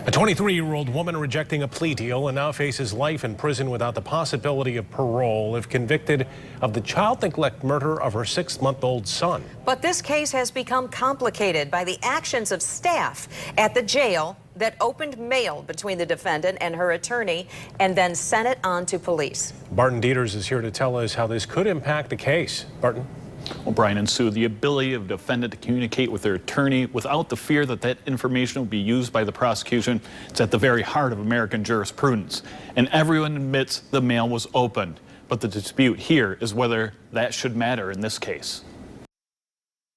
A 23-year-old woman rejecting a plea deal and now faces life in prison without the possibility of parole if convicted of the child neglect murder of her 6-month-old son. But this case has become complicated by the actions of staff at the jail that opened mail between the defendant and her attorney and then sent it on to police. Barton Dieters is here to tell us how this could impact the case. Barton? Well, Brian and Sue, the ability of the defendant to communicate with their attorney without the fear that that information will be used by the prosecution, it's at the very heart of American jurisprudence. And everyone admits the mail was opened. But the dispute here is whether that should matter in this case.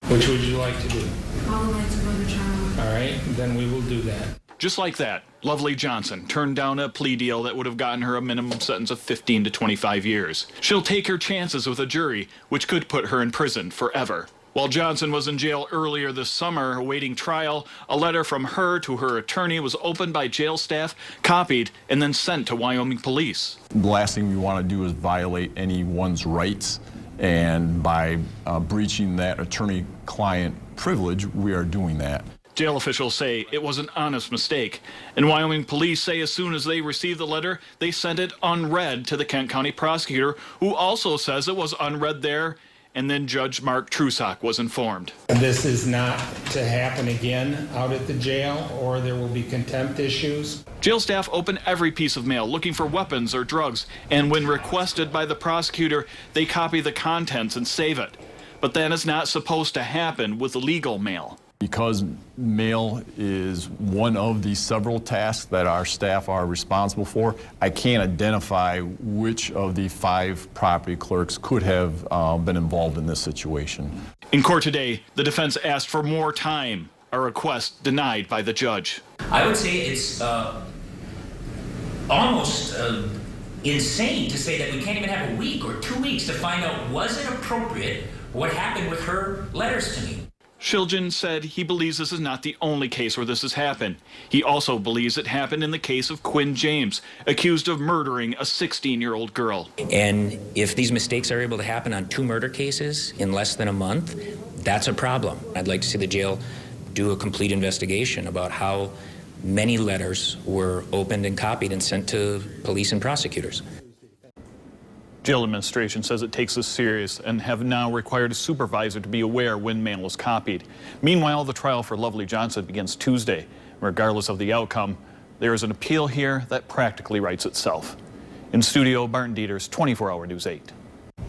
Which would you like to do? I would like to go to trial. All right, then we will do that. Just like that, Lovely Johnson turned down a plea deal that would have gotten her a minimum sentence of 15 to 25 years. She'll take her chances with a jury, which could put her in prison forever. While Johnson was in jail earlier this summer awaiting trial, a letter from her to her attorney was opened by jail staff, copied, and then sent to Wyoming police. The last thing we want to do is violate anyone's rights, and by breaching that attorney-client privilege, we are doing that. Jail officials say it was an honest mistake, and Wyoming police say as soon as they received the letter, they sent it unread to the Kent County prosecutor, who also says it was unread there, and then Judge Mark Trusock was informed. This is not to happen again out at the jail, or there will be contempt issues. Jail staff open every piece of mail looking for weapons or drugs, and when requested by the prosecutor, they copy the contents and save it. But that is not supposed to happen with legal mail. Because mail is one of the several tasks that our staff are responsible for, I can't identify which of the 5 property clerks could have been involved in this situation. In court today, the defense asked for more time, a request denied by the judge. I would say it's almost insane to say that we can't even have a week or 2 weeks to find out, was it appropriate what happened with her letters to me? Shiljan said he believes this is not the only case where this has happened. He also believes it happened in the case of Quinn James, accused of murdering a 16-year-old girl. And if these mistakes are able to happen on 2 murder cases in less than a month, that's a problem. I'd like to see the jail do a complete investigation about how many letters were opened and copied and sent to police and prosecutors. Jail administration says it takes this serious and have now required a supervisor to be aware when mail is copied. Meanwhile, the trial for Lovely Johnson begins Tuesday. Regardless of the outcome, there is an appeal here that practically writes itself. In studio, Barton Dieters, 24 Hour News 8.